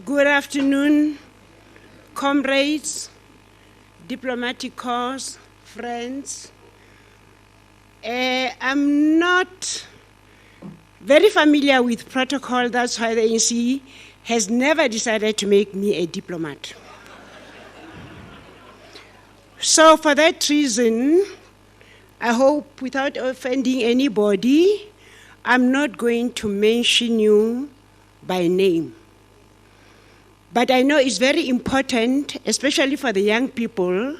Good afternoon, comrades, diplomatic corps, friends. I'm not very familiar with protocol. That's why the ANC has never decided to make me a diplomat. So for that reason, I hope without offending anybody, I'm not going to mention you by name. But I know it's very important, especially for the young people,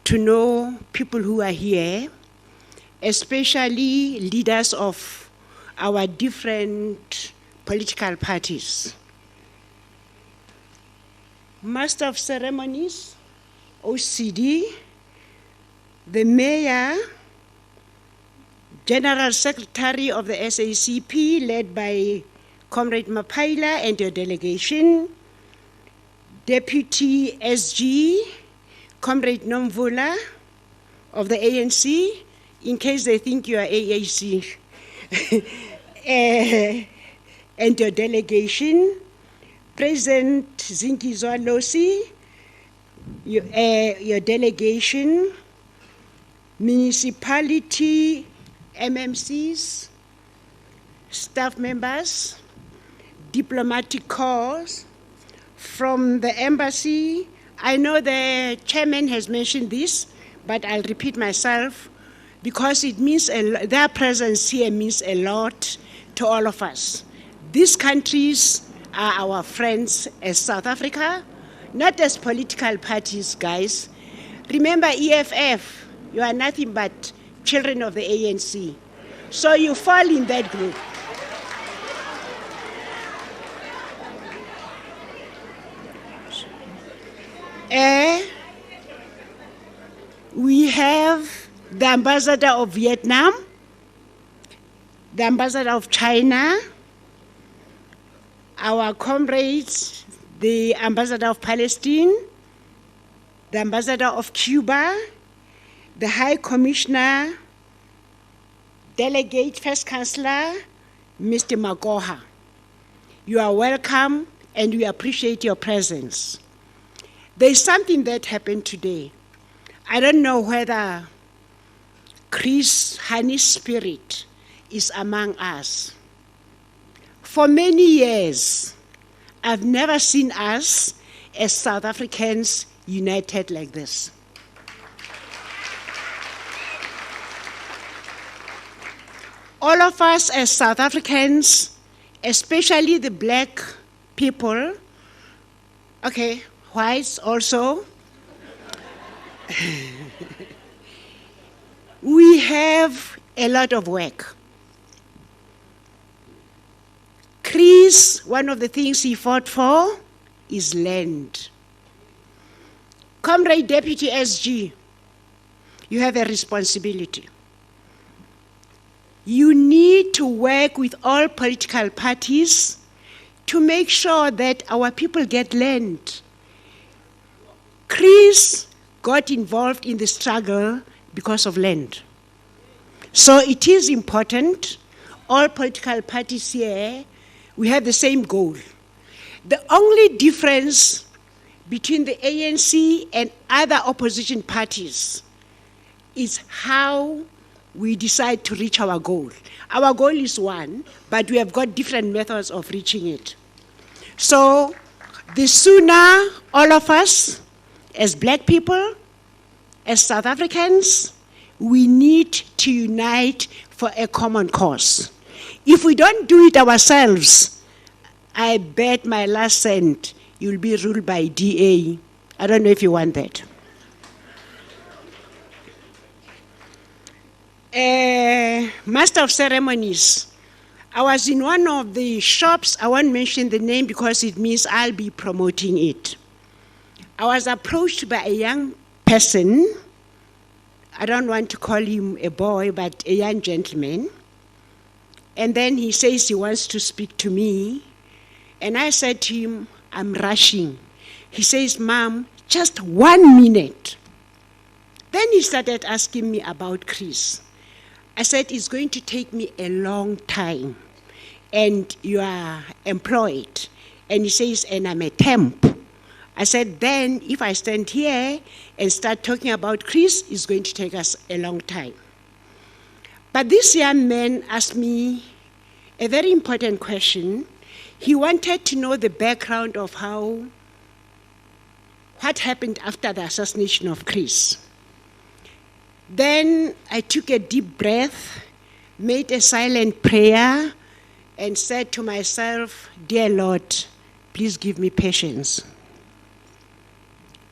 to know people who are here, especially leaders of our different political parties. Master of Ceremonies, OCD, the Mayor, General Secretary of the SACP, led by Comrade Mapaila and your delegation, Deputy SG, Comrade Nomvula of the ANC, in case they think you are AAC, and your delegation, President Janusz Waluś, your delegation, municipality, MMCs, staff members, diplomatic corps, from the embassy. I know the chairman has mentioned this, but I'll repeat myself because it means their presence here means a lot to all of us. These countries are our friends as South Africa, not as political parties, guys. Remember EFF, you are nothing but children of the ANC. So you fall in that group. We have the ambassador of Vietnam, the ambassador of China, our comrades, the ambassador of Palestine, the ambassador of Cuba, the High Commissioner, Delegate First Chancellor, Mr. Magoha. You are welcome and we appreciate your presence. There's something that happened today. I don't know whether Chris Hani's spirit is among us. For many years, I've never seen us as South Africans united like this. All of us as South Africans, especially the black people, okay, whites also, we have a lot of work. Chris, one of the things he fought for is land. Comrade Deputy SG, you have a responsibility. You need to work with all political parties to make sure that our people get land. Chris got involved in the struggle because of land. So it is important, all political parties here, We have the same goal. The only difference between the ANC and other opposition parties is how we decide to reach our goal. Our goal is one, but we have got different methods of reaching it. So the sooner all of us, as black people, as South Africans, we need to unite for a common cause. If we don't do it ourselves, I bet my last cent you'll be ruled by DA. I don't know if you want that. Master of ceremonies. I was in one of the shops, I won't mention the name because it means I'll be promoting it. I was approached by a young person, I don't want to call him a boy, but a young gentleman. And then he says he wants to speak to me. And I said to him, I'm rushing. He says, Mom, just 1 minute. Then he started asking me about Chris. I said, it's going to take me a long time. And you are employed. And he says, and I'm a temp. I said, then if I stand here and start talking about Chris, it's going to take us a long time. But this young man asked me a very important question. He wanted to know the background of what happened after the assassination of Chris. Then I took a deep breath, made a silent prayer, and said to myself, Dear Lord, please give me patience.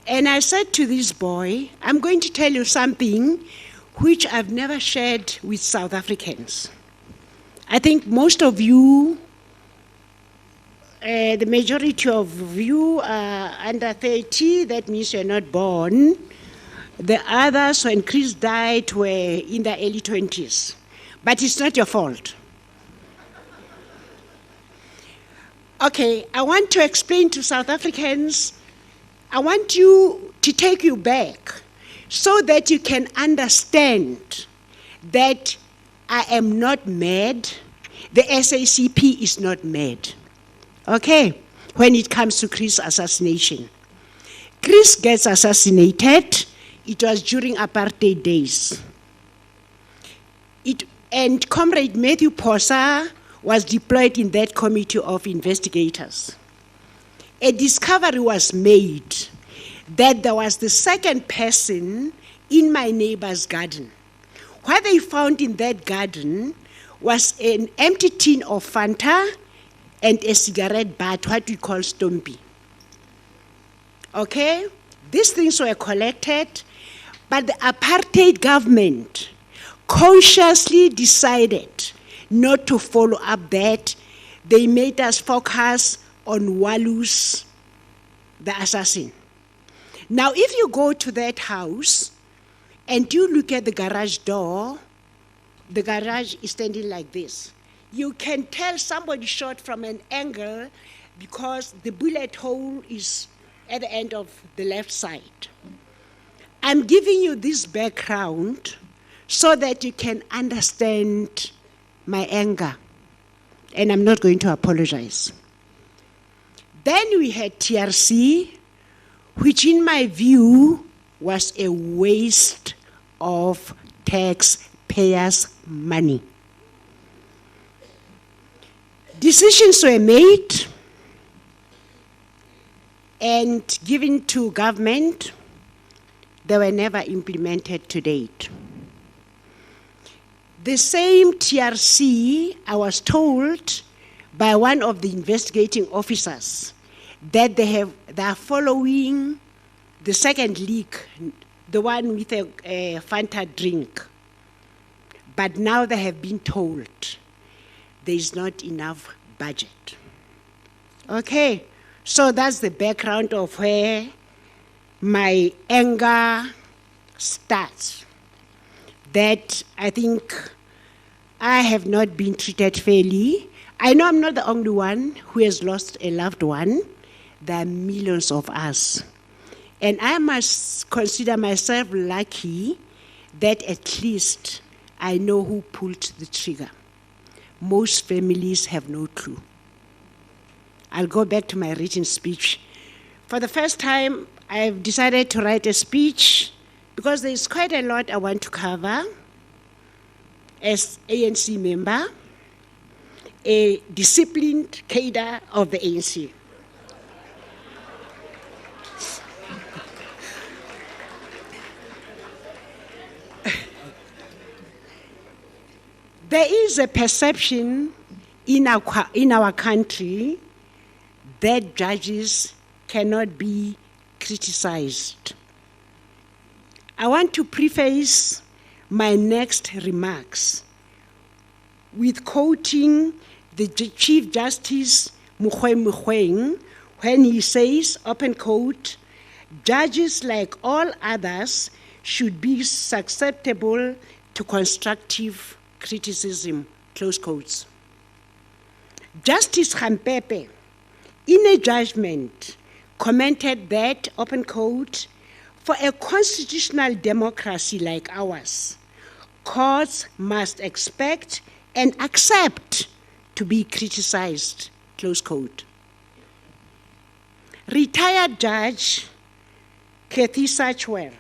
And I said to this boy, I'm going to tell you something which I've never shared with South Africans. I think most of you, the majority of you are under 30, that means you're not born. The others, when Chris died, were in their early 20s. But it's not your fault. Okay, I want to explain to South Africans, I want you to take you back so that you can understand that I am not mad, the SACP is not mad, okay, when it comes to Chris' assassination. Chris gets assassinated, it was during apartheid days. And Comrade Matthew Posa was deployed in that committee of investigators. A discovery was made that there was the second person in my neighbor's garden. What they found in that garden was an empty tin of Fanta and a cigarette butt, what we call stompy. Okay? These things were collected, but the apartheid government consciously decided not to follow up that. They made us focus on Waluś, the assassin. Now, if you go to that house and you look at the garage door, the garage is standing like this. You can tell somebody shot from an angle because the bullet hole is at the end of the left side. I'm giving you this background so that you can understand my anger, and I'm not going to apologize. Then we had TRC, which in my view was a waste of taxpayers' money. Decisions were made and given to government. They were never implemented to date. The same TRC, I was told by one of the investigating officers that they are following the second leak, the one with a Fanta drink. But now they have been told there is not enough budget. Okay, so that's the background of where my anger starts. That I think I have not been treated fairly. I know I'm not the only one who has lost a loved one. There are millions of us. And I must consider myself lucky that at least I know who pulled the trigger. Most families have no clue. I'll go back to my written speech. For the first time, I've decided to write a speech because there's quite a lot I want to cover as ANC member, a disciplined cadre of the ANC. There is a perception in our country that judges cannot be criticized. I want to preface my next remarks with quoting the Chief Justice Mogoeng when he says, open quote, "Judges like all others should be susceptible to constructive criticism," close quotes. Justice Gampepe, in a judgment, commented that, open quote, "For a constitutional democracy like ours, courts must expect and accept to be criticized," close quote. Retired Judge Kathy Satchwell,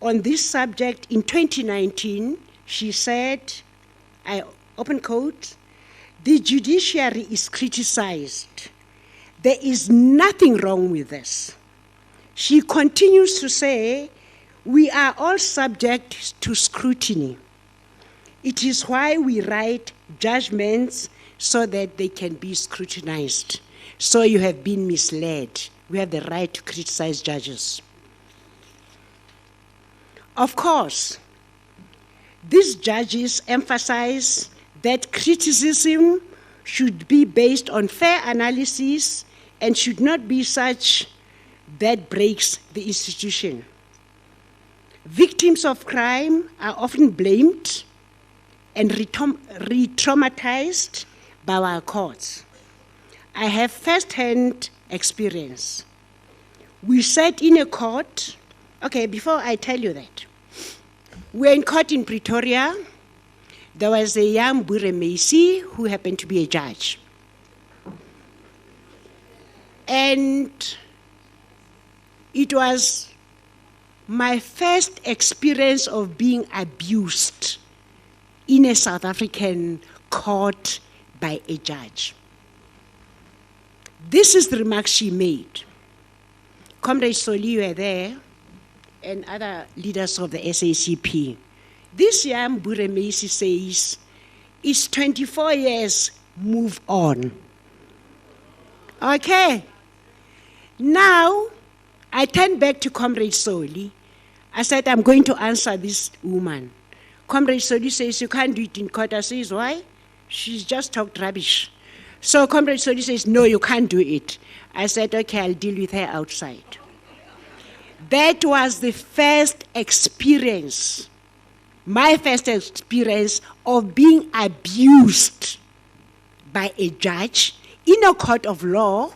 on this subject in 2019, she said, I open quote, "The judiciary is criticized. There is nothing wrong with this." She continues to say, "We are all subject to scrutiny. It is why we write judgments so that they can be scrutinized. So you have been misled. We have the right to criticize judges." Of course, these judges emphasize that criticism should be based on fair analysis and should not be such that breaks the institution. Victims of crime are often blamed and re-traumatized by our courts. I have first-hand experience. We sat in a court. Okay, before I tell you that, we're in court in Pretoria. There was a young Bure Macy who happened to be a judge. And it was my first experience of being abused in a South African court by a judge. This is the remark she made. Comrade Soli, you were there, and other leaders of the SACP. This young Bure Macy says, "It's 24 years, move on." Okay. Now, I turned back to Comrade Soli. I said, "I'm going to answer this woman." Comrade Soli says, "You can't do it in court." I says, "Why?" She's just talked rubbish. So Comrade Soli says, "No, you can't do it." I said, "Okay, I'll deal with her outside." That was the first experience, my first experience of being abused by a judge in a court of law,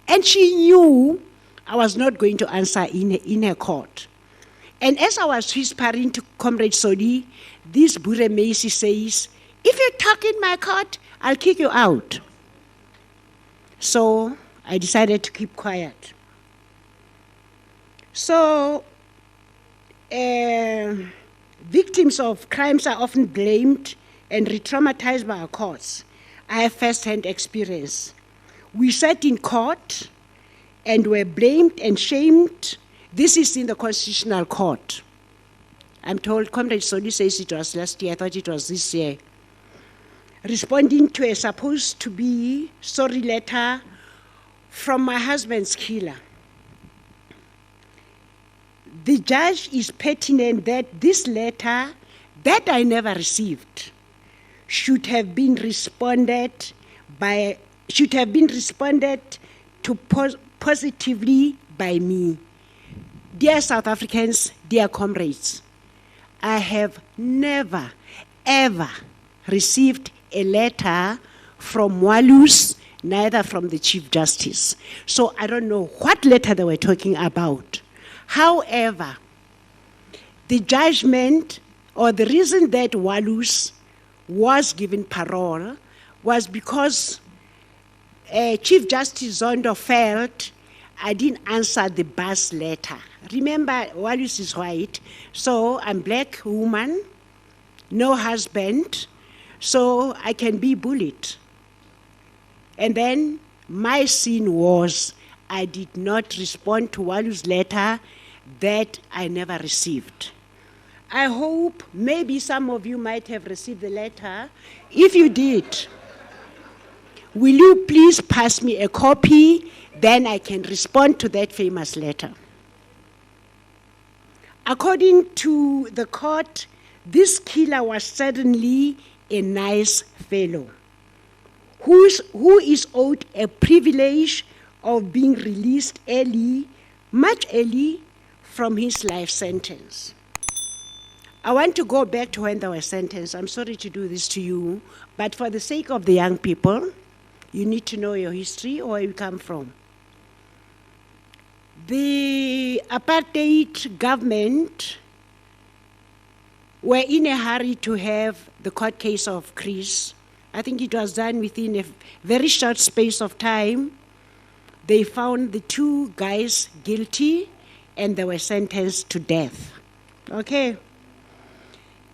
and she knew I was not going to answer in her court. And as I was whispering to Comrade Soli, this Bure Macy says, "If you talk in my court, I'll kick you out." So I decided to keep quiet. So victims of crimes are often blamed and re-traumatized by our courts. I have first-hand experience. We sat in court and were blamed and shamed. This is in the Constitutional Court. I'm told Comrade Soli says it was last year. I thought it was this year. Responding to a supposed to be sorry letter from my husband's killer. The judge is pertinent that this letter that I never received should have been responded to positively by me. Dear South Africans, dear comrades, I have never, ever received a letter from Waluś, neither from the Chief Justice. So I don't know what letter they were talking about. However, the judgment or the reason that Waluś was given parole was because Chief Justice Zondo felt I didn't answer the bus letter. Remember, Waluś is white, so I'm black woman, no husband, so I can be bullied. And then my sin was I did not respond to Waluś's letter that I never received. I hope maybe some of you might have received the letter. If you did, will you please pass me a copy? Then I can respond to that famous letter. According to the court, this killer was certainly a nice fellow who is owed a privilege of being released early, much early, from his life sentence. I want to go back to when they were sentenced. I'm sorry to do this to you, but for the sake of the young people, you need to know your history or where you come from. The apartheid government were in a hurry to have the court case of Chris. I think it was done within a very short space of time. They found the two guys guilty and they were sentenced to death. Okay?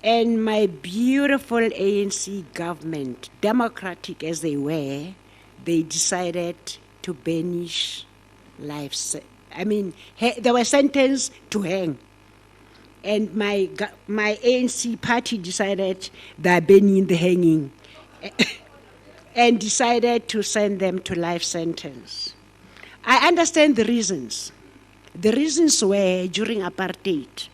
And my beautiful ANC government, democratic as they were, they decided to banish life. They were sentenced to hang. And my ANC party decided they're banning the hanging and decided to send them to life sentence. I understand the reasons. The reasons were during apartheid,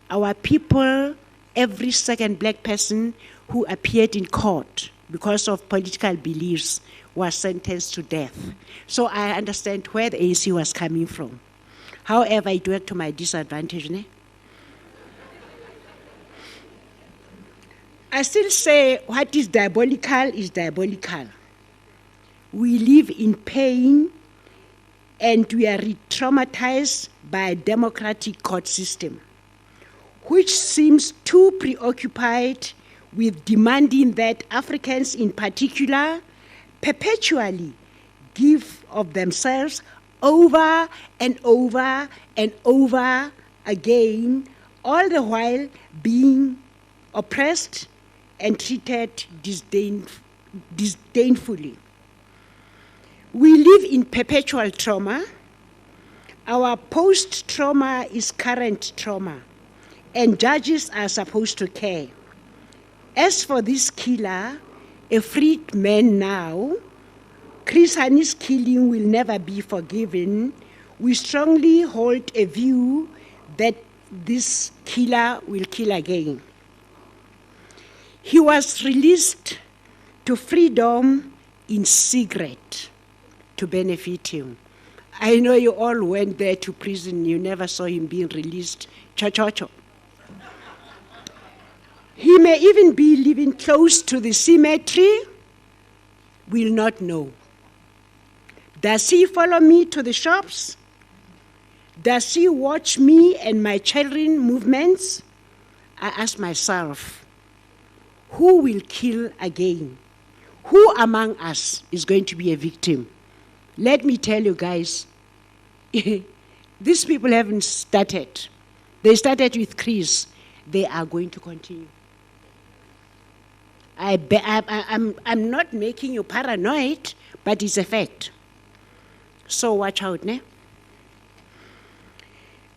our people, every second black person who appeared in court because of political beliefs was sentenced to death. So I understand where the ANC was coming from. However, it worked to my disadvantage. Ne? I still say what is diabolical is diabolical. We live in pain and we are re-traumatized by a democratic court system, which seems too preoccupied with demanding that Africans in particular perpetually give of themselves over and over and over again, all the while being oppressed and treated disdainfully. We live in perpetual trauma. Our post-trauma is current trauma, and judges are supposed to care. As for this killer, a freed man now, Chris Hani's killing will never be forgiven. We strongly hold a view that this killer will kill again. He was released to freedom in secret to benefit him. I know you all went there to prison. You never saw him being released. Cho-cho-cho. He may even be living close to the cemetery. We'll not know. Does he follow me to the shops? Does he watch me and my children's movements? I ask myself, who will kill again? Who among us is going to be a victim? Let me tell you guys, these people haven't started. They started with Chris. They are going to continue. I'm not making you paranoid, but it's a fact. So watch out, ne?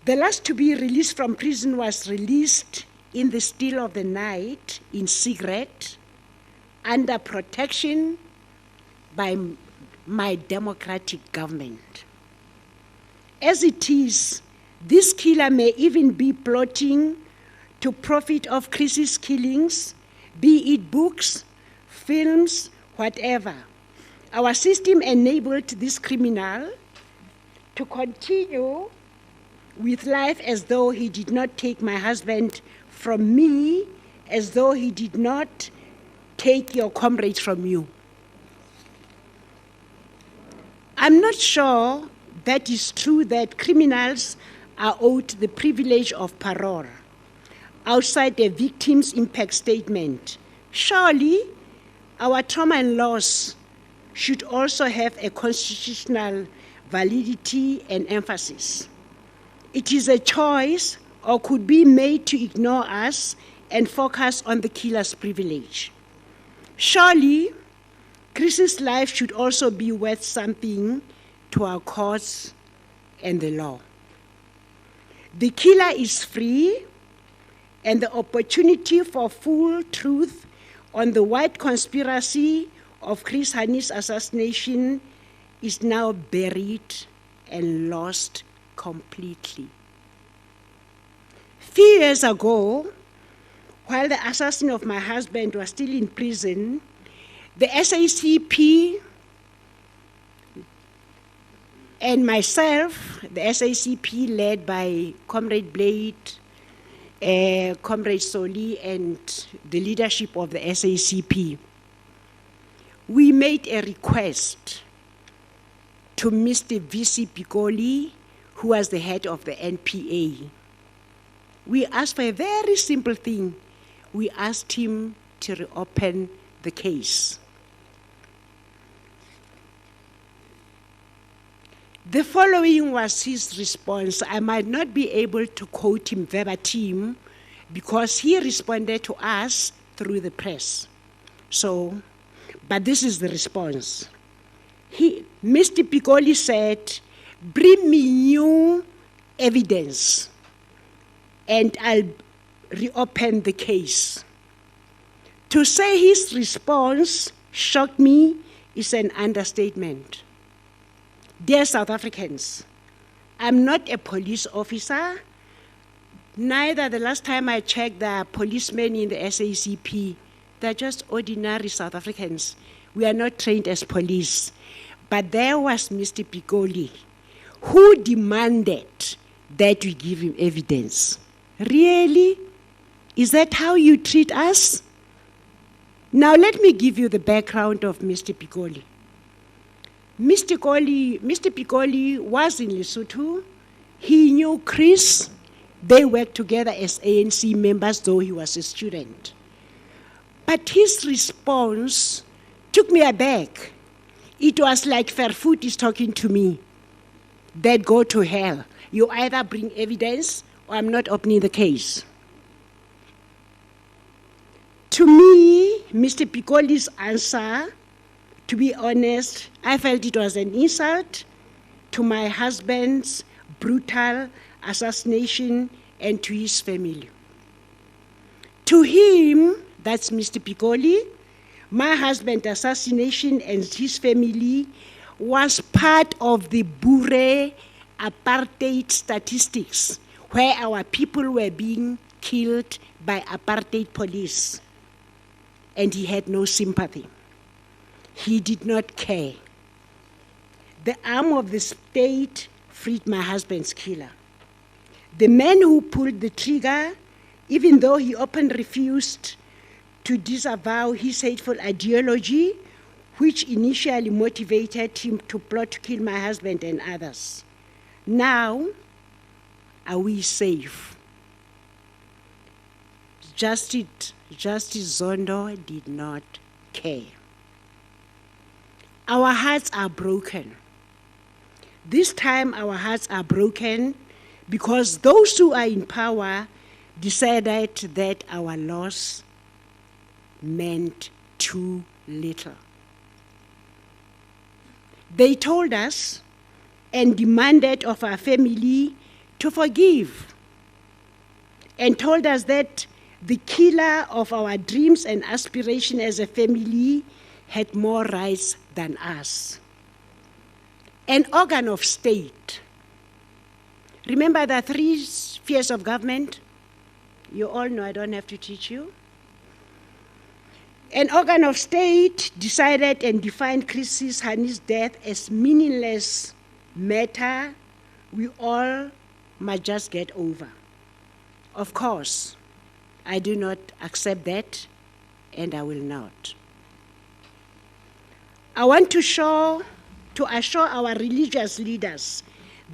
The last to be released from prison was released in the still of the night in secret under protection by my democratic government. As it is, this killer may even be plotting to profit off Chris's killings, be it books, films, whatever. Our system enabled this criminal to continue with life as though he did not take my husband from me, as though he did not take your comrade from you. I'm not sure that is true that criminals are owed the privilege of parole outside the victim's impact statement. Surely, our trauma and loss should also have a constitutional validity and emphasis. It is a choice or could be made to ignore us and focus on the killer's privilege. Surely, Chris's life should also be worth something to our courts and the law. The killer is free, and the opportunity for full truth on the white conspiracy of Chris Hani's assassination is now buried and lost completely. Few years ago, while the assassin of my husband was still in prison, the SACP and myself, the SACP led by Comrade Blade, Comrade Soli, and the leadership of the SACP, we made a request to Mr. V.C. Pikoli, who was the head of the NPA. We asked for a very simple thing. We asked him to reopen the case. The following was his response. I might not be able to quote him verbatim because he responded to us through the press. But this is the response. Mr. Pikoli said, "Bring me new evidence and I'll reopen the case." To say his response shocked me is an understatement. Dear South Africans, I'm not a police officer. Neither, the last time I checked, the policemen in the SACP, they're just ordinary South Africans. We are not trained as police. But there was Mr. Pikoli, who demanded that we give him evidence. Really? Is that how you treat us? Now let me give you the background of Mr. Pikoli. Mr. Pikoli was in Lesotho. He knew Chris. They worked together as ANC members, though he was a student. But his response took me aback. It was like Fairfoot is talking to me. That go to hell. You either bring evidence or I'm not opening the case. To me, Mr. Pikoli's answer, to be honest, I felt it was an insult to my husband's brutal assassination and to his family. To him, that's Mr. Pikoli, my husband's assassination and his family was part of the Boere apartheid statistics, where our people were being killed by apartheid police. And he had no sympathy. He did not care. The arm of the state freed my husband's killer. The man who pulled the trigger, even though he often refused to disavow his hateful ideology, which initially motivated him to plot to kill my husband and others. Now, are we safe? Justice Zondo did not care. Our hearts are broken. This time our hearts are broken because those who are in power decided that our loss meant too little. They told us and demanded of our family to forgive, and told us that the killer of our dreams and aspiration as a family had more rights than us. An organ of state. Remember the 3 spheres of government? You all know, I don't have to teach you. An organ of state decided and defined Chris Hani's death as meaningless matter we all must just get over. Of course, I do not accept that, and I will not. I want to assure our religious leaders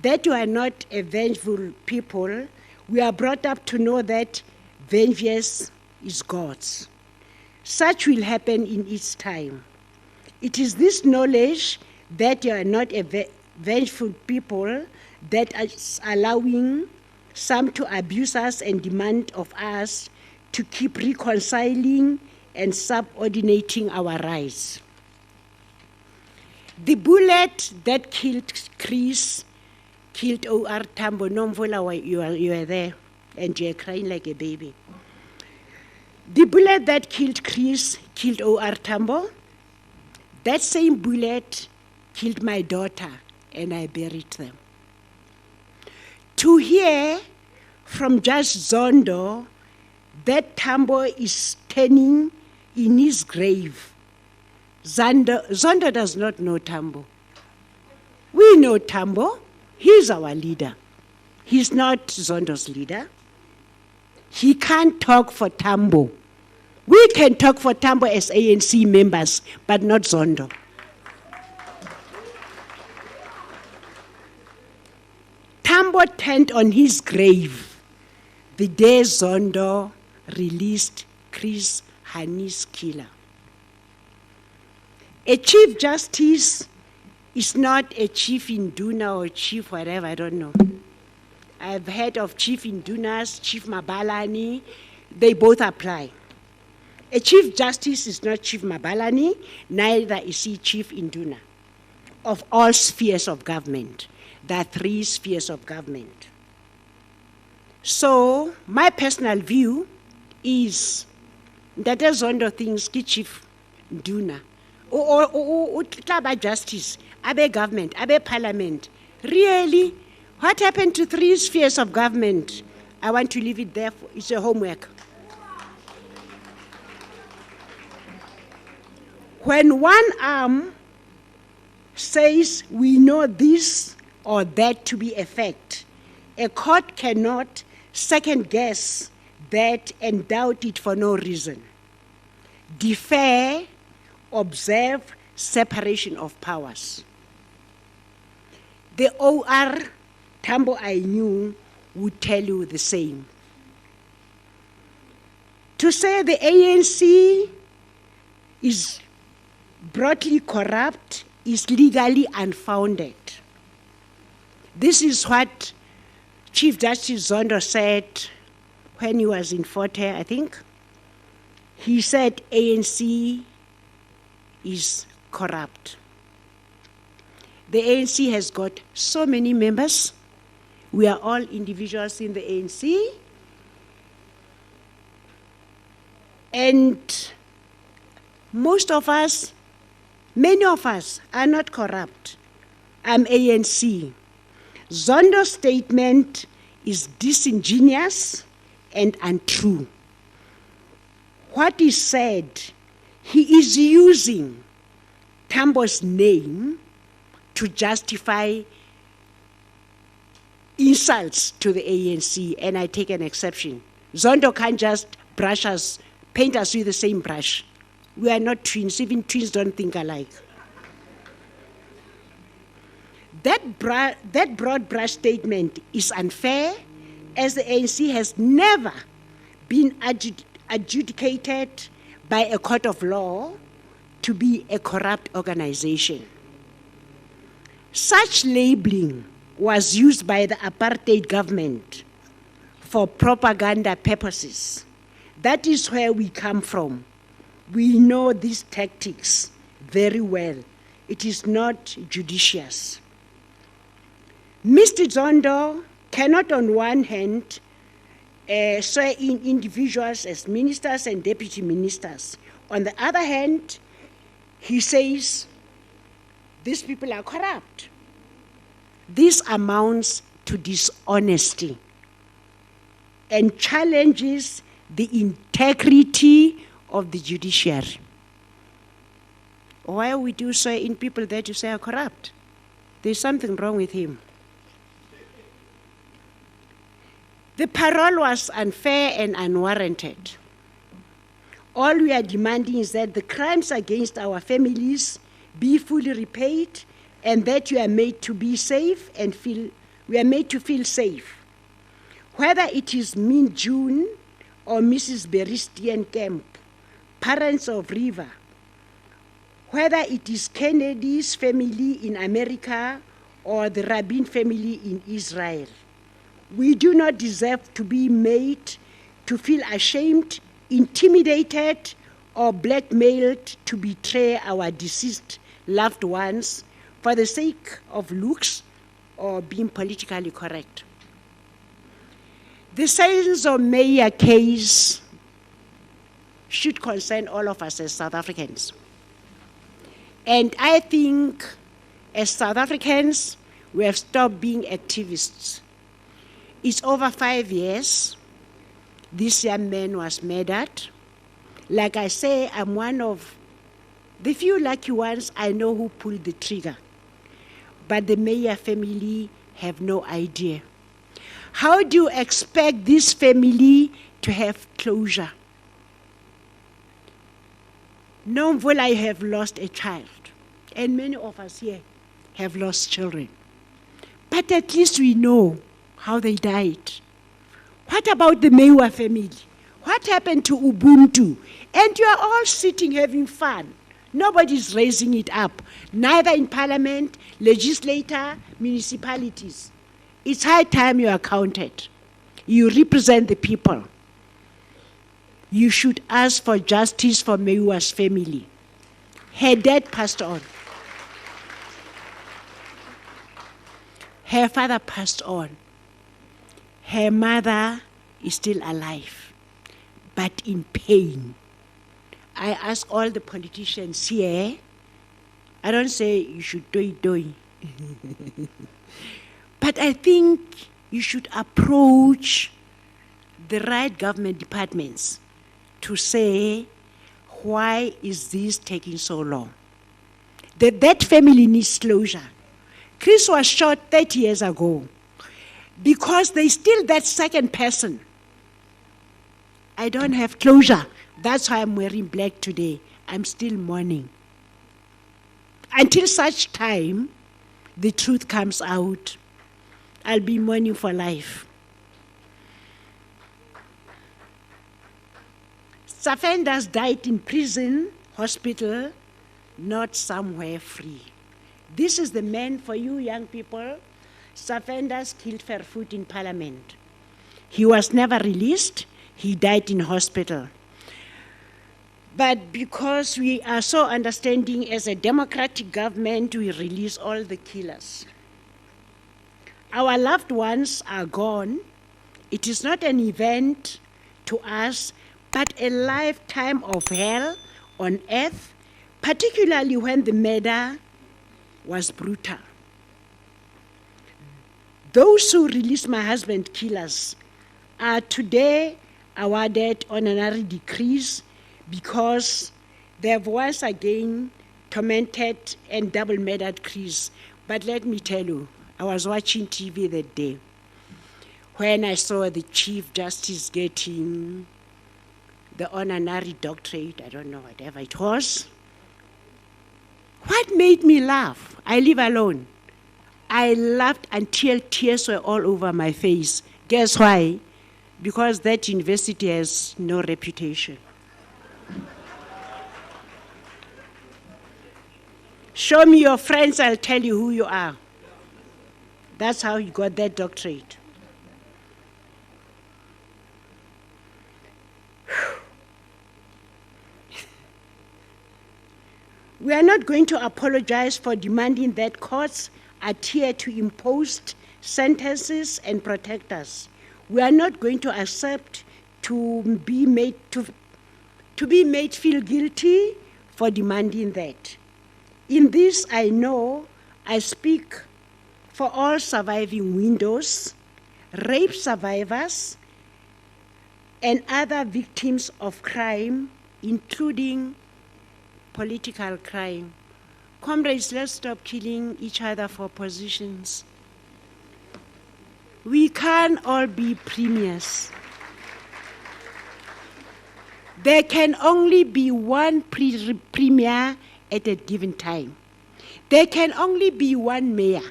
that we are not a vengeful people. We are brought up to know that vengeance is God's. Such will happen in its time. It is this knowledge that you are not a vengeful people that is allowing some to abuse us and demand of us to keep reconciling and subordinating our rights. The bullet that killed Chris killed O.R. Tambo. Nomvola, you were there, and you're crying like a baby. The bullet that killed Chris killed O.R. Tambo. That same bullet killed my daughter, and I buried them. To hear from Judge Zondo that Tambo is turning in his grave. Zondo does not know Tambo. We know Tambo. He's our leader. He's not Zondo's leader. He can't talk for Tambo. We can talk for Tambo as ANC members, but not Zondo. Tambo turned on his grave the day Zondo released Chris Hani's killer. A chief justice is not a chief induna or chief whatever, I don't know. I've heard of chief indunas, chief Mabalani, they both apply. A chief justice is not chief Mabalani, neither is he chief induna of all spheres of government. There are 3 spheres of government. So my personal view is that Zondo thinks chief induna or justice, abe government, abe parliament. Really? What happened to 3 spheres of government? I want to leave it there. It's a homework. When one arm says we know this or that to be a fact, a court cannot second guess that and doubt it for no reason. Defer, observe separation of powers. The O.R. Tambo I knew would tell you the same. To say the ANC is broadly corrupt is legally unfounded. This is what Chief Justice Zondo said when he was in Fort Hare, I think. He said ANC is corrupt. The ANC has got so many members. We are all individuals in the ANC. And most of us, many of us are not corrupt. I'm ANC. Zondo's statement is disingenuous and untrue. What is said, he is using Tambo's name to justify insults to the ANC, and I take an exception. Zondo can't just paint us with the same brush. We are not twins. Even twins don't think alike. That broad brush statement is unfair, as the ANC has never been adjudicated by a court of law to be a corrupt organization. Such labeling was used by the apartheid government for propaganda purposes. That is where we come from. We know these tactics very well. It is not judicious. Mr. Zondo cannot on one hand swear in individuals as ministers and deputy ministers. On the other hand, he says these people are corrupt. This amounts to dishonesty and challenges the integrity of the judiciary. Why we do swear in people that you say are corrupt? There's something wrong with him. The parole was unfair and unwarranted. All we are demanding is that the crimes against our families be fully repaid and that you are made to be safe and we are made to feel safe. Whether it is Min June or Mrs. Beristian Kemp, parents of River, whether it is Kennedy's family in America or the Rabin family in Israel. We do not deserve to be made to feel ashamed, intimidated, or blackmailed to betray our deceased loved ones for the sake of looks or being politically correct. The Sons of Meyer case should concern all of us as South Africans. And I think as South Africans, we have stopped being activists. It's over 5 years. This young man was murdered. Like I say, I'm one of the few lucky ones I know who pulled the trigger. But the Meyer family have no idea. How do you expect this family to have closure? Nomvula, you have lost a child, and many of us here have lost children. But at least we know how they died. What about the Meyer family? What happened to Ubuntu? And you are all sitting having fun. Nobody's raising it up, neither in parliament, legislator, municipalities. It's high time you are counted. You represent the people. You should ask for justice for Meyer's family. Her dad passed on. Her father passed on. Her mother is still alive, but in pain. I ask all the politicians here, I don't say you should do. But I think you should approach the right government departments to say, why is this taking so long? That family needs closure. Chris was shot 30 years ago because there's still that second person. I don't have closure. That's why I'm wearing black today. I'm still mourning. Until such time the truth comes out, I'll be mourning for life. Offenders died in prison, hospital, not somewhere free. This is the man for you young people. Offenders killed Fairfoot in parliament. He was never released. He died in hospital. But because we are so understanding as a democratic government, we release all the killers. Our loved ones are gone. It is not an event to us, but a lifetime of hell on earth, particularly when the murder was brutal. Those who released my husband killers are today awarded honorary degrees because they have once again tormented and double murdered Chris. But let me tell you, I was watching TV that day when I saw the Chief Justice getting the honorary doctorate, I don't know, whatever it was. What made me laugh? I live alone. I laughed until tears were all over my face. Guess why? Because that university has no reputation. Show me your friends, I'll tell you who you are. That's how you got that doctorate. We are not going to apologize for demanding that courts adhere to imposed sentences and protect us. We are not going to accept to be made feel guilty for demanding that. In this, I know I speak for all surviving widows, rape survivors, and other victims of crime, including political crime. Comrades, let's stop killing each other for positions. We can't all be premiers. There can only be one premier at a given time. There can only be one mayor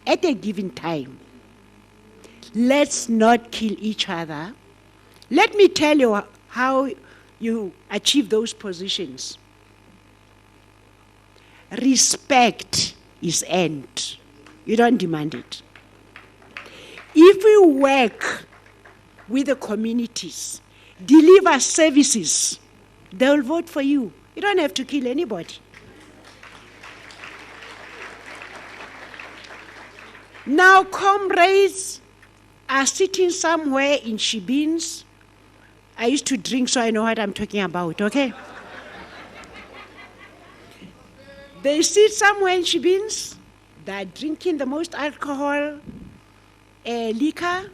at a given time. Let's not kill each other. Let me tell you how you achieve those positions. respect is earned. You don't demand it. If we work with the communities, deliver services, they will vote for you. You don't have to kill anybody. Now, comrades are sitting somewhere in shebeens. I used to drink, so I know what I'm talking about, okay? They sit somewhere in shebeens. They're drinking the most alcohol, liquor.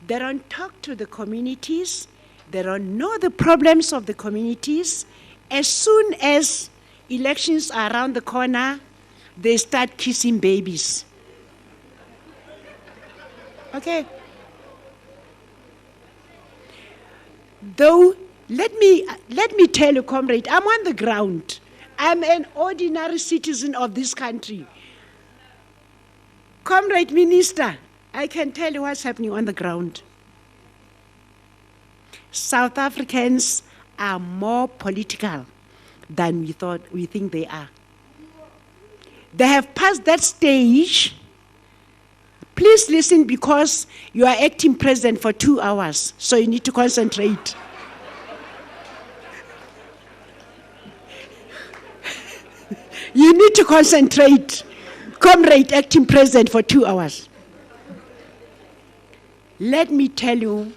They don't talk to the communities. They don't know the problems of the communities. As soon as elections are around the corner, they start kissing babies. Okay? Though, let me tell you, comrade, I'm on the ground. I'm an ordinary citizen of this country. Comrade Minister, I can tell you what's happening on the ground. South Africans are more political than we think they are. They have passed that stage. Please listen, because you are acting president for 2 hours, so you need to concentrate. You need to concentrate, comrade acting president for 2 hours. Let me tell you,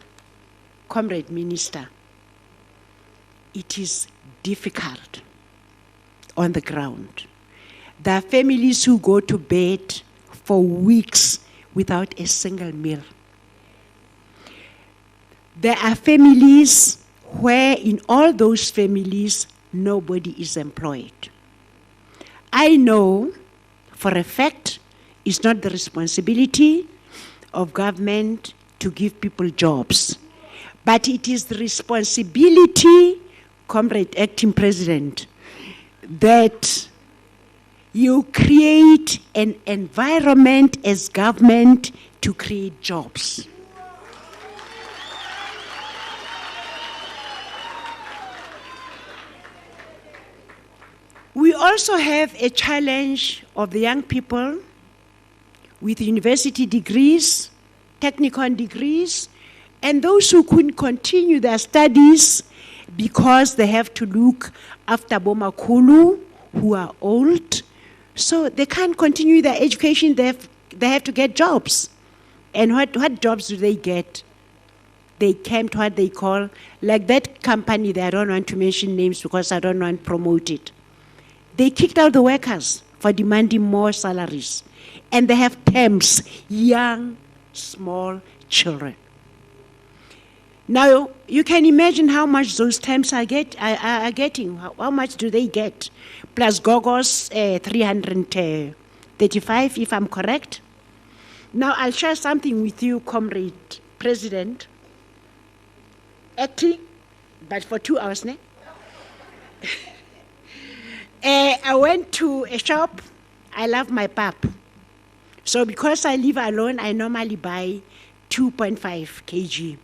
comrade minister, it is difficult on the ground. There are families who go to bed for weeks without a single meal. There are families where in all those families, nobody is employed. I know for a fact it's not the responsibility of government to give people jobs, but it is the responsibility, comrade acting president, that you create an environment as government to create jobs. We also have a challenge of the young people with university degrees, technical degrees, and those who couldn't continue their studies because they have to look after Bomakulu, who are old. So they can't continue their education, they have to get jobs. And what jobs do they get? They came to what they call, like that company that I don't want to mention names because I don't want to promote it. They kicked out the workers for demanding more salaries. And they have terms, young, small children. Now, you can imagine how much those terms are getting. How much do they get? Plus Gogos, 335, if I'm correct. Now, I'll share something with you, comrade president. Acting, but for 2 hours, ne? I went to a shop. I love my pap. So because I live alone, I normally buy 2.5 kg.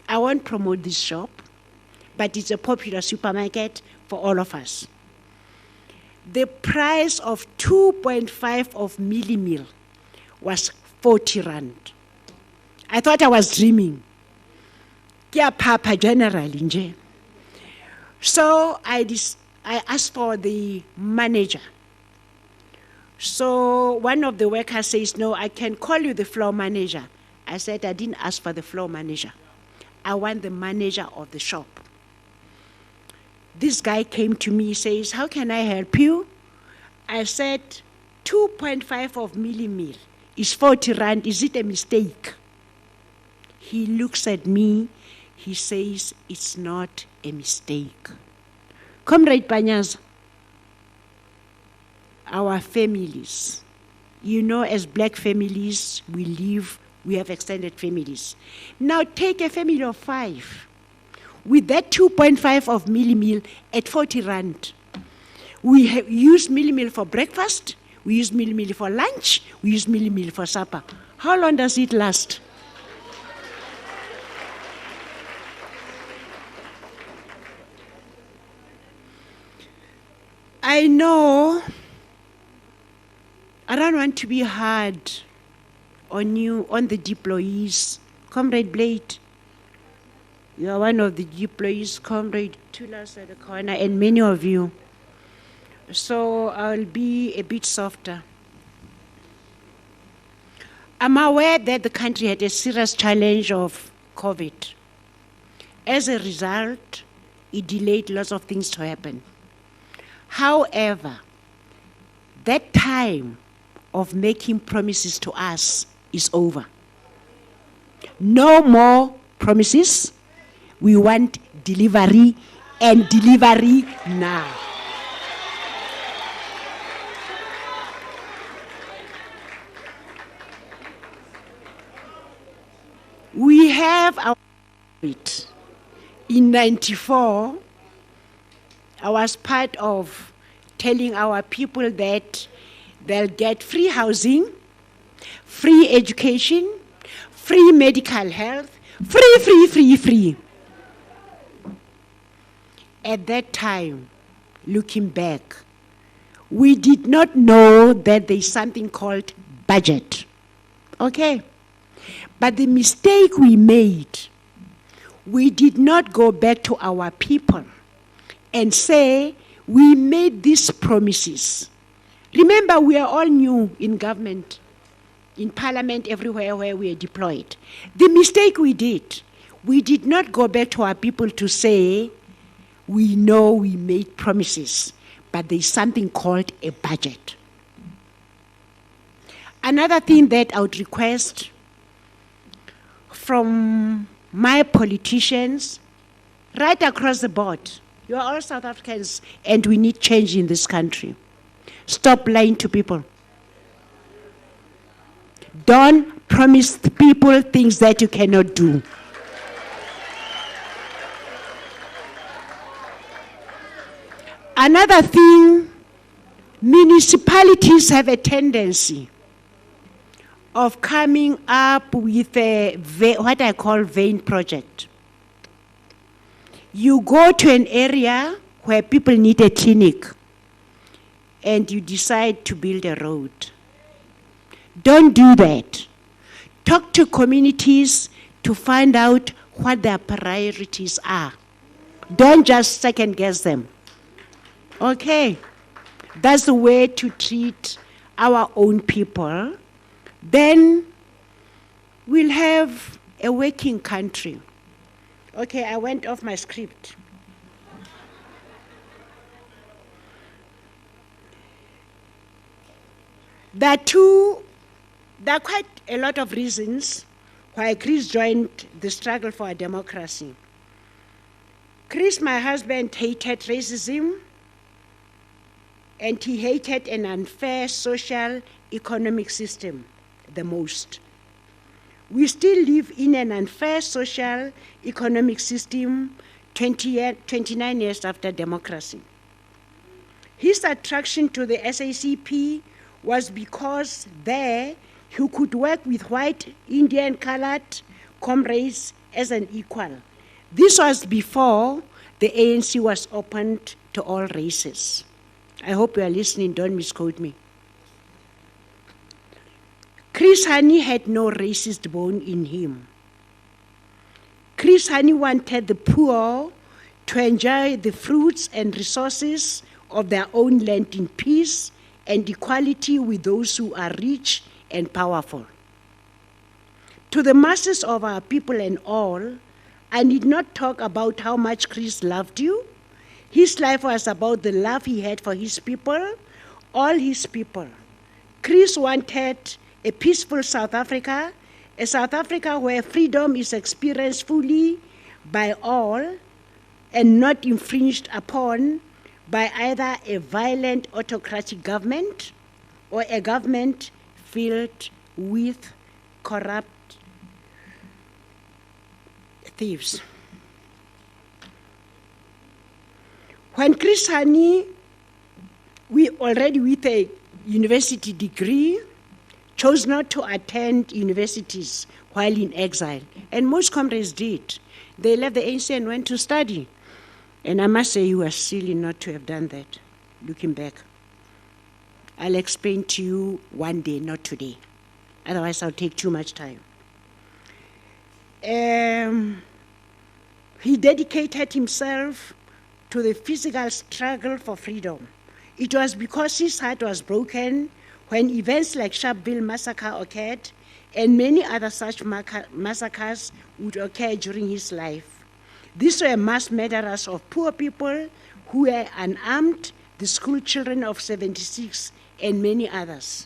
I won't promote this shop, but it's a popular supermarket for all of us. The price of 2.5 of milli meal was 40 rand. I thought I was dreaming. Kia papa generally nje. So I asked for the manager. So one of the workers says, no, I can call you the floor manager. I said, I didn't ask for the floor manager. I want the manager of the shop. This guy came to me, says, how can I help you? I said, 2.5 of milli meal is 40 rand. Is it a mistake? He looks at me. He says, it's not a mistake. Comrade Panyaza, our families, you know, as black families, we have extended families. Now take a family of 5. With that 2.5 of milli meal at 40 rand, we use milli meal for breakfast, we use milli meal for lunch, we use milli meal for supper. How long does it last? I know I don't want to be hard on you, on the deployees. Comrade Blade, you are one of the deployees, Comrade Tulas at the corner, and many of you. So I'll be a bit softer. I'm aware that the country had a serious challenge of COVID. As a result, it delayed lots of things to happen. However, that time of making promises to us is over. No more promises. We want delivery, and delivery now. We have our in 94. I was part of telling our people that they'll get free housing, free education, free medical health, free. At that time, looking back, we did not know that there's something called budget. Okay? But the mistake we made, we did not go back to our people and say, we made these promises. Remember, we are all new in government, in parliament, everywhere where we are deployed. The mistake we did not go back to our people to say, we know we made promises, but there's something called a budget. Another thing that I would request from my politicians, right across the board, you are all South Africans, and we need change in this country. Stop lying to people. Don't promise people things that you cannot do. Another thing, municipalities have a tendency of coming up with what I call vein project. You go to an area where people need a clinic, and you decide to build a road. Don't do that. Talk to communities to find out what their priorities are. Don't just second guess them. Okay? That's the way to treat our own people. Then we'll have a working country. Okay, I went off my script. There are quite a lot of reasons why Chris joined the struggle for a democracy. Chris, my husband, hated racism, and he hated an unfair social economic system the most. We still live in an unfair social economic system 29 years after democracy. His attraction to the SACP was because there he could work with white, Indian, colored comrades as an equal. This was before the ANC was opened to all races. I hope you are listening, don't misquote me. Chris Hani had no racist bone in him. Chris Hani wanted the poor to enjoy the fruits and resources of their own land in peace and equality with those who are rich and powerful. To the masses of our people and all, I need not talk about how much Chris loved you. His life was about the love he had for his people, all his people. Chris wanted a peaceful South Africa, a South Africa where freedom is experienced fully by all and not infringed upon by either a violent autocratic government or a government filled with corrupt thieves. When Chris Hani, we already with a university degree, chose not to attend universities while in exile, and most comrades did. They left the ANC and went to study. And I must say, you were silly not to have done that. looking back. I'll explain to you one day, not today. Otherwise, I'll take too much time. He dedicated himself to the physical struggle for freedom. It was because his heart was broken when events like Sharpeville massacre occurred, and many other such massacres would occur during his life. These were mass murderers of poor people who were unarmed, the school children of 76, and many others.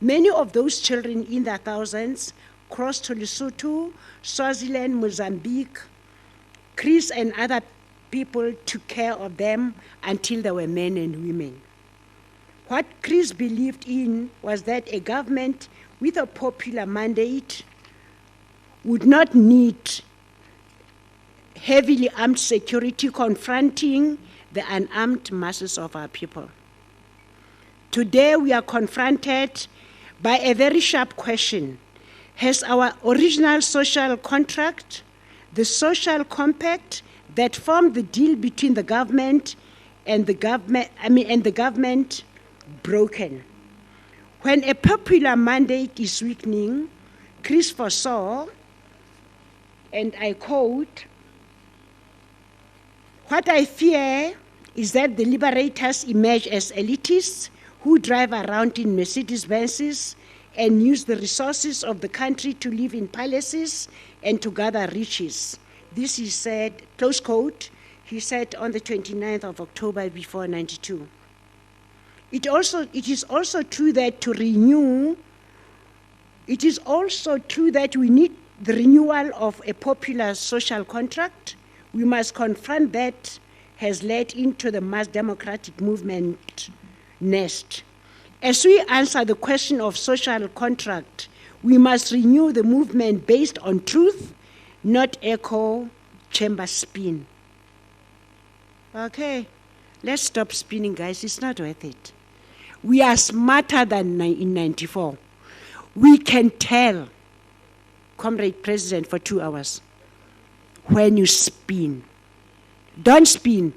Many of those children in their thousands crossed to Lesotho, Swaziland, Mozambique. Chris and other people took care of them until they were men and women. What Chris believed in was that a government with a popular mandate would not need heavily armed security confronting the unarmed masses of our people. Today we are confronted by a very sharp question. Has our original social contract, the social compact that formed the deal between the government and the government broken? When a popular mandate is weakening, Chris foresaw, and I quote, "What I fear is that the liberators emerge as elitists who drive around in Mercedes-Benzes and use the resources of the country to live in palaces and to gather riches." This he said, close quote, he said on the 29th of October before 92. It is also true that we need the renewal of a popular social contract. We must confront that has led into the mass democratic movement nest. As we answer the question of social contract, we must renew the movement based on truth, not echo chamber spin. Okay, let's stop spinning, guys. It's not worth it. We are smarter than in 94. We can tell, Comrade President, for 2 hours, when you spin. Don't spin.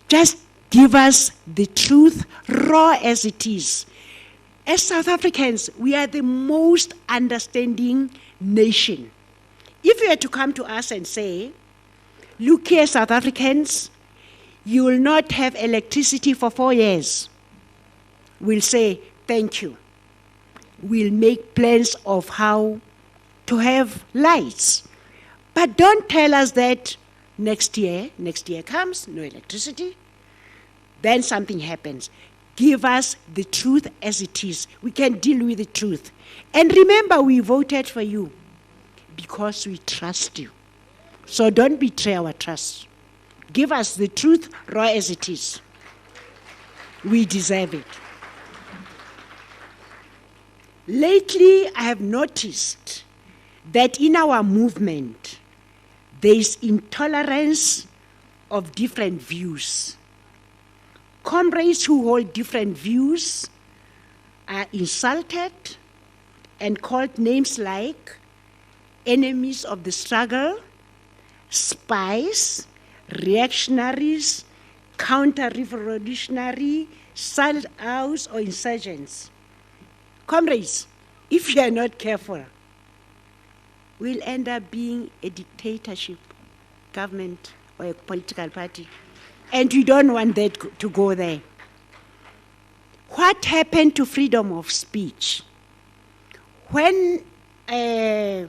Just give us the truth, raw as it is. As South Africans, we are the most understanding nation. If you were to come to us and say, look here, South Africans, you will not have electricity for 4 years, we'll say, thank you. We'll make plans of how to have lights. But don't tell us that next year comes, no electricity, then something happens. Give us the truth as it is. We can deal with the truth. And remember, we voted for you because we trust you. So don't betray our trust. Give us the truth raw as it is. We deserve it. Lately, I have noticed that in our movement, there is intolerance of different views. Comrades who hold different views are insulted and called names like enemies of the struggle, spies, reactionaries, counter-revolutionary, sellouts, or insurgents. Comrades, if you are not careful, we'll end up being a dictatorship, government, or a political party. And we don't want that to go there. What happened to freedom of speech? When I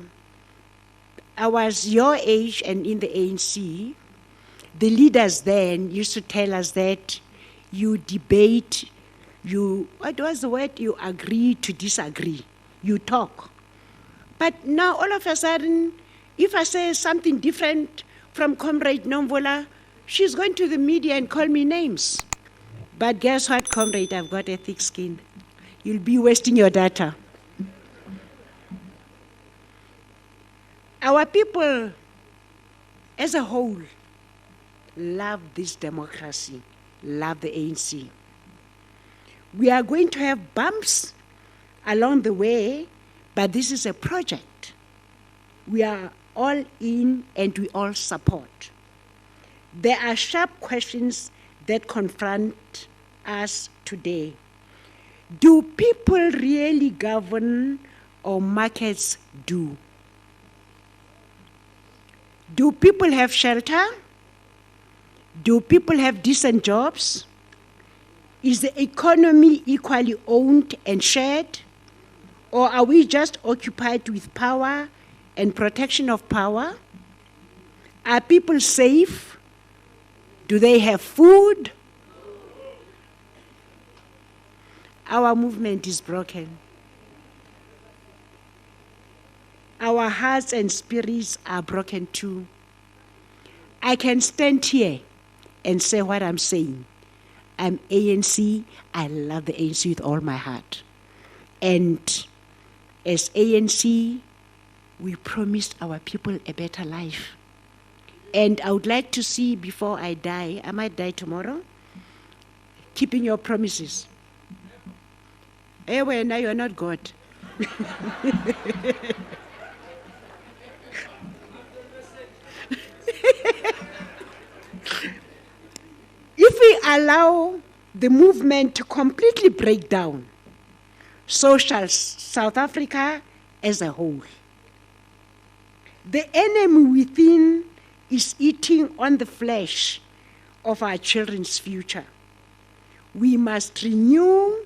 was your age and in the ANC, the leaders then used to tell us that you debate, what was the word? You agree to disagree. You talk. But now all of a sudden, if I say something different from Comrade Nomvola, she's going to the media and call me names. But guess what, Comrade? I've got a thick skin. You'll be wasting your data. Our people, as a whole, love this democracy, love the ANC. We are going to have bumps along the way, but this is a project. We are all in and we all support. There are sharp questions that confront us today. Do people really govern or markets do? Do people have shelter? Do people have decent jobs? Is the economy equally owned and shared? Or are we just occupied with power and protection of power? Are people safe? Do they have food? Our movement is broken. Our hearts and spirits are broken too. I can stand here and say what I'm saying. I'm ANC. I love the ANC with all my heart. And as ANC, we promised our people a better life. And I would like to see before I die, I might die tomorrow, keeping your promises. Well, now you're not God. If we allow the movement to completely break down, so shall South Africa as a whole. The enemy within is eating on the flesh of our children's future. We must renew,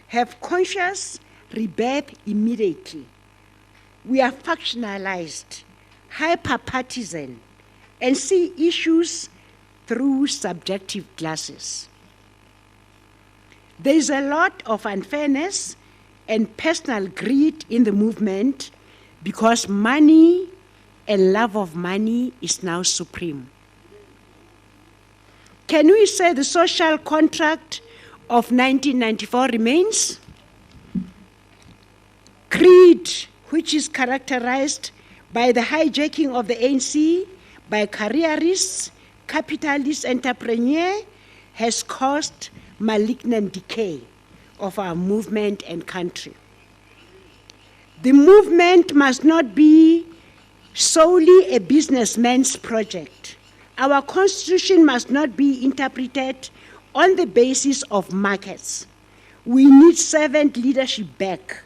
have conscious rebirth immediately. We are factionalized, hyper-partisan, and see issues through subjective glasses. There is a lot of unfairness and personal greed in the movement because money and love of money is now supreme. Can we say the social contract of 1994 remains? Greed, which is characterized by the hijacking of the ANC by careerists, capitalist entrepreneurs, has caused malignant decay of our movement and country. The movement must not be solely a businessman's project. Our constitution must not be interpreted on the basis of markets. We need servant leadership back.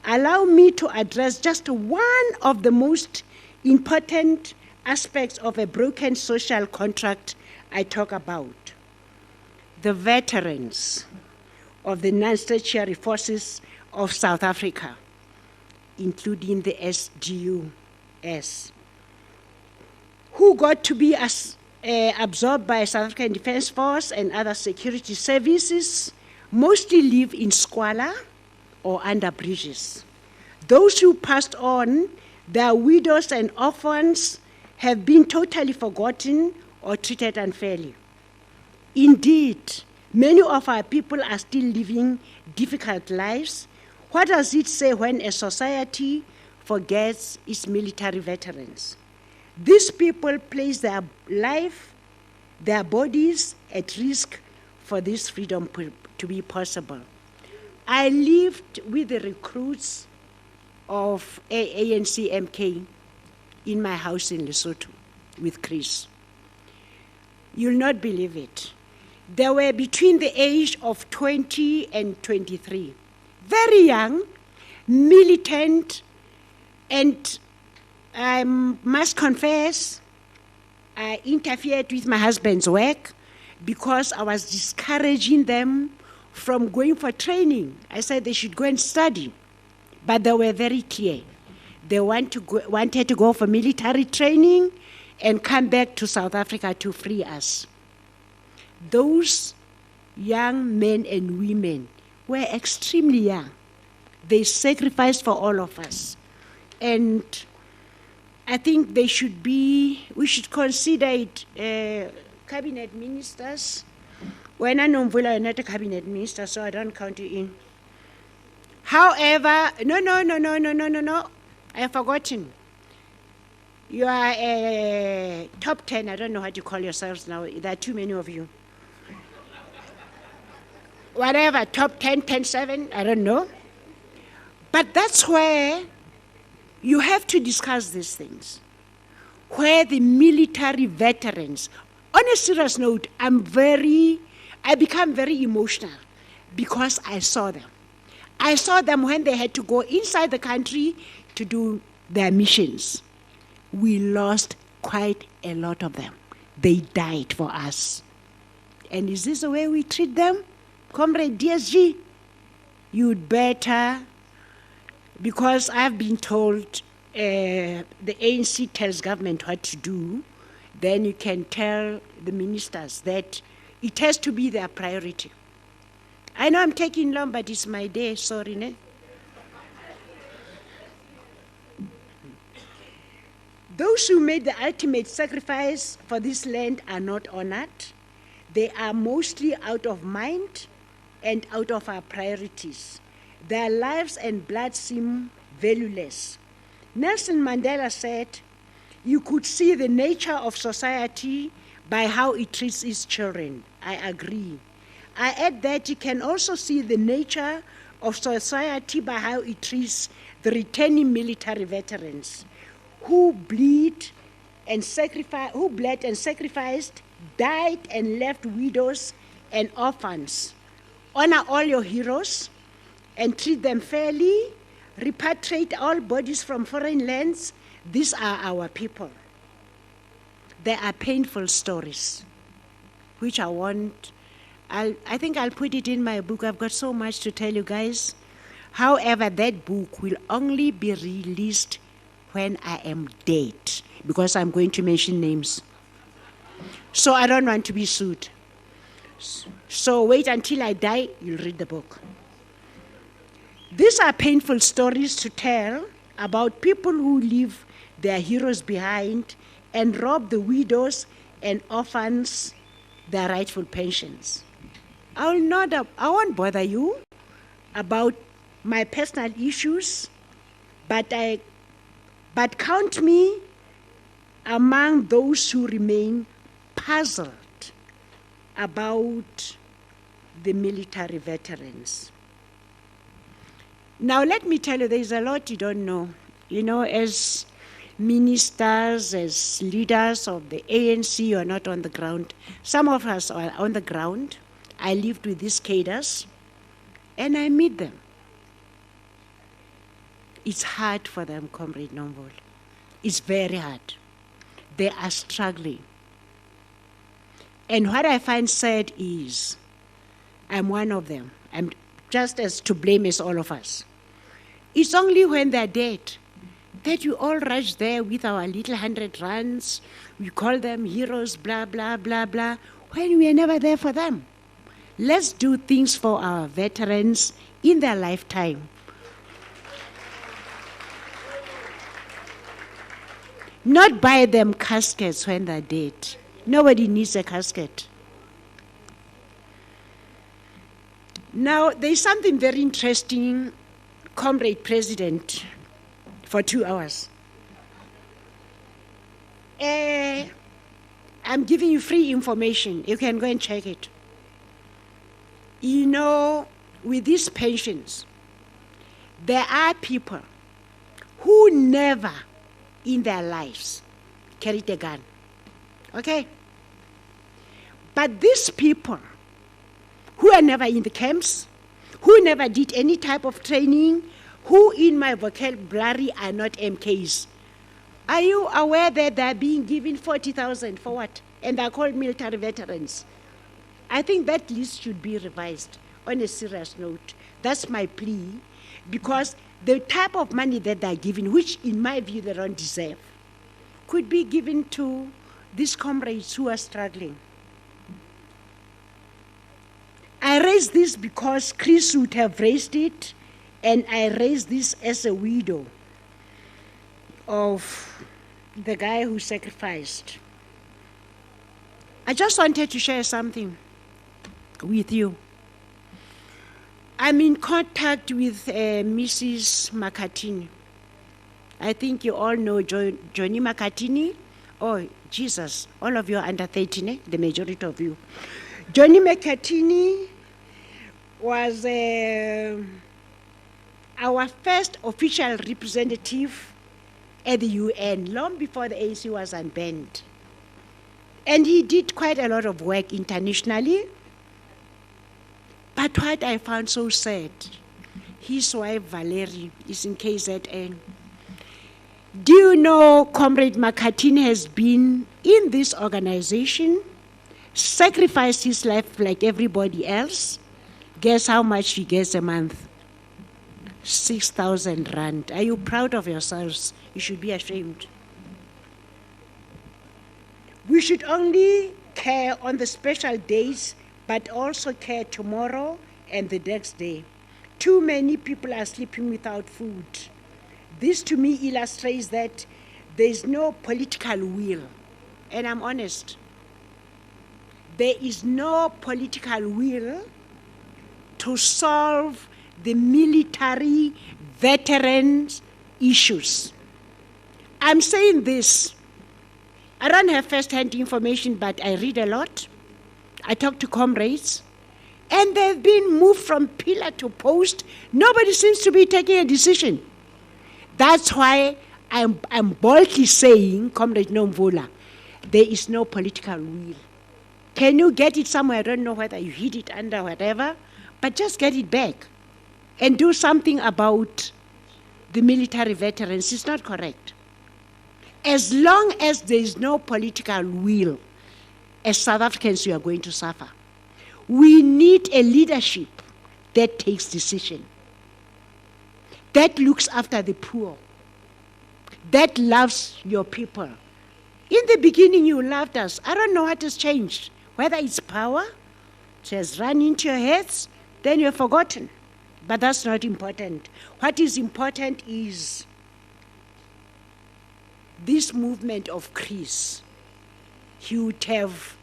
Allow me to address just one of the most important aspects of a broken social contract I talk about. The veterans of the non-statutory forces of South Africa, including the SGUS, who got to be absorbed by South African Defence Force and other security services, mostly live in squalor or under bridges. Those who passed on, their widows and orphans, have been totally forgotten or treated unfairly. Indeed, many of our people are still living difficult lives. What does it say when a society forgets its military veterans? These people place their life, their bodies at risk for this freedom to be possible. I lived with the recruits of ANC MK in my house in Lesotho with Chris. You'll not believe it. They were between the age of 20 and 23. Very young, militant, and I must confess, I interfered with my husband's work because I was discouraging them from going for training. I said they should go and study, but they were very clear. They wanted to go for military training and come back to South Africa to free us. Those young men and women were extremely young. They sacrificed for all of us. And I think we should consider it cabinet ministers. When I know you're not a cabinet minister, so I don't count you in. However, no. I have forgotten. You are a top 10. I don't know how to call yourselves now. There are too many of you. Whatever, top 10, 10-7, I don't know. But that's where you have to discuss these things. Where the military veterans, on a serious note, I'm I became very emotional because I saw them. I saw them when they had to go inside the country to do their missions. We lost quite a lot of them. They died for us. And is this the way we treat them? Comrade DSG, you'd better, because I've been told the ANC tells government what to do, then you can tell the ministers that it has to be their priority. I know I'm taking long, but it's my day, sorry. Ne? Those who made the ultimate sacrifice for this land are not honored. They are mostly out of mind and out of our priorities. Their lives and blood seem valueless. Nelson Mandela said, "You could see the nature of society by how it treats its children." I agree. I add that you can also see the nature of society by how it treats the returning military veterans who bled and sacrificed, died and left widows and orphans. Honor all your heroes and treat them fairly. Repatriate all bodies from foreign lands. These are our people. There are painful stories, which I think I'll put it in my book. I've got so much to tell you guys. However, that book will only be released when I am dead, because I'm going to mention names. So I don't want to be sued. So wait until I die, you'll read the book. These are painful stories to tell about people who leave their heroes behind and rob the widows and orphans their rightful pensions. I won't bother you about my personal issues, but count me among those who remain puzzled about the military veterans. Now let me tell you, there's a lot you don't know. You know, as ministers, as leaders of the ANC, you are not on the ground. Some of us are on the ground. I lived with these cadres, and I meet them. It's hard for them, Comrade Nombol. It's very hard. They are struggling. And what I find sad is, I'm one of them. I'm just as to blame as all of us. It's only when they're dead that we all rush there with our little 100 rands. We call them heroes, blah, blah, blah, blah, when we are never there for them. Let's do things for our veterans in their lifetime. Not buy them caskets when they're dead. Nobody needs a casket. Now, there's something very interesting, Comrade President, for 2 hours. I'm giving you free information. You can go and check it. You know, with these pensions, there are people who never in their lives carried a gun. Okay? But these people who are never in the camps, who never did any type of training, who in my vocabulary are not MKs, are you aware that they're being given 40,000 for what? And they're called military veterans. I think that list should be revised on a serious note. That's my plea, because the type of money that they're given, which in my view they don't deserve, could be given to these comrades who are struggling. I raise this because Chris would have raised it, and I raise this as a widow of the guy who sacrificed. I just wanted to share something with you. I'm in contact with Mrs. McCartney. I think you all know Johnny McCartney. Oh, Jesus, all of you are under 13, eh? The majority of you. Johnny McCartney was our first official representative at the UN, long before the ANC was unbanned. And he did quite a lot of work internationally. But what I found so sad, his wife Valerie is in KZN. Do you know Comrade Makhathini has been in this organization, sacrificed his life like everybody else? Guess how much he gets a month? 6,000 rand. Are you proud of yourselves? You should be ashamed. We should only care on the special days, but also care tomorrow and the next day. Too many people are sleeping without food. This to me illustrates that there is no political will. And I'm honest. There is no political will to solve the military veterans issues. I'm saying this. I don't have first-hand information, but I read a lot. I talk to comrades. And they've been moved from pillar to post. Nobody seems to be taking a decision. That's why I'm boldly saying, Comrade Nomvula, there is no political will. Can you get it somewhere? I don't know whether you hid it under whatever, but just get it back and do something about the military veterans. It's not correct. As long as there is no political will, as South Africans, we are going to suffer. We need a leadership that takes decision, that looks after the poor, that loves your people. In the beginning, you loved us. I don't know what has changed. Whether it's power, it has run into your heads, then you're forgotten. But that's not important. What is important is this movement of Chris. He would have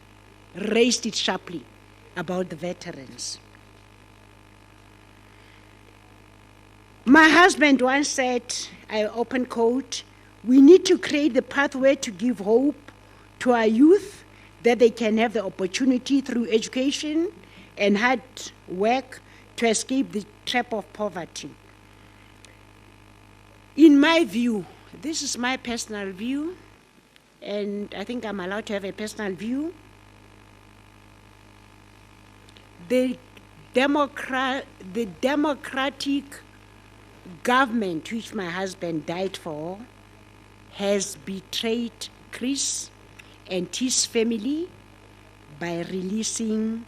raised it sharply about the veterans. My husband once said, I open quote, we need to create the pathway to give hope to our youth that they can have the opportunity through education and hard work to escape the trap of poverty. In my view, this is my personal view, and I think I'm allowed to have a personal view. The democratic government which my husband died for has betrayed Chris and his family by releasing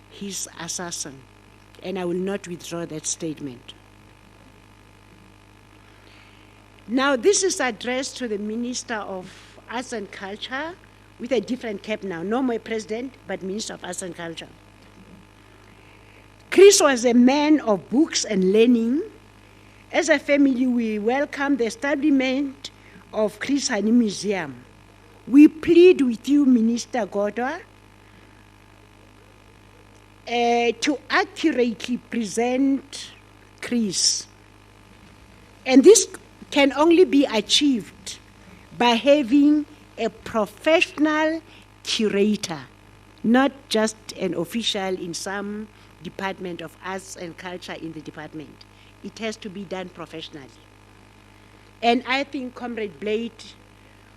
his assassin. And I will not withdraw that statement. Now, this is addressed to the Minister of Arts and Culture with a different cap now. No more president, but Minister of Arts and Culture. Chris was a man of books and learning. As a family, we welcome the establishment of Chris Hani Museum. We plead with you, Minister Godwa, to accurately present Chris. And this can only be achieved by having a professional curator, not just an official in some department of arts and culture in the department. It has to be done professionally. And I think Comrade Blade,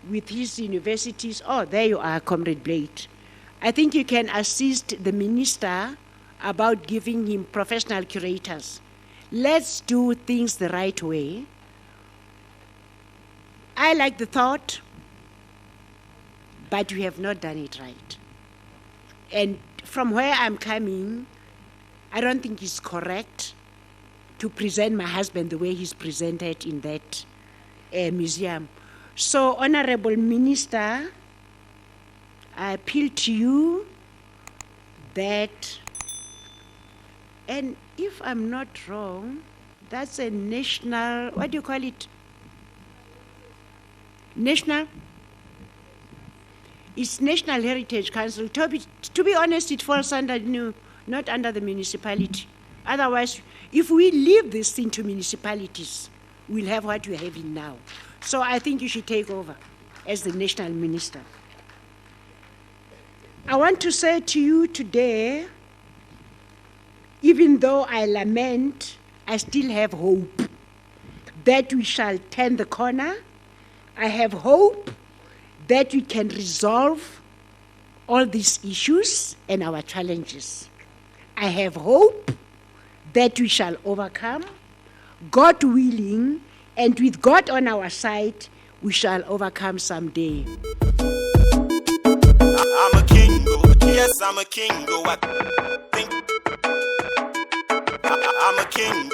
with his universities, oh, there you are, Comrade Blade. I think you can assist the minister about giving him professional curators. Let's do things the right way. I like the thought, but we have not done it right. And from where I'm coming, I don't think it's correct to present my husband the way he's presented in that museum. So, Honorable Minister, I appeal to you that, and if I'm not wrong, that's a national, what do you call it? National? It's National Heritage Council. To be honest, it falls under, not under the municipality. Otherwise, if we leave this thing to municipalities, we'll have what we're having now. So I think you should take over as the national minister. I want to say to you today, even though I lament, I still have hope that we shall turn the corner. I have hope that we can resolve all these issues and our challenges. I have hope that we shall overcome, God willing, and with God on our side, we shall overcome someday. I'm a king, yes, I'm a king, I think I'm a king,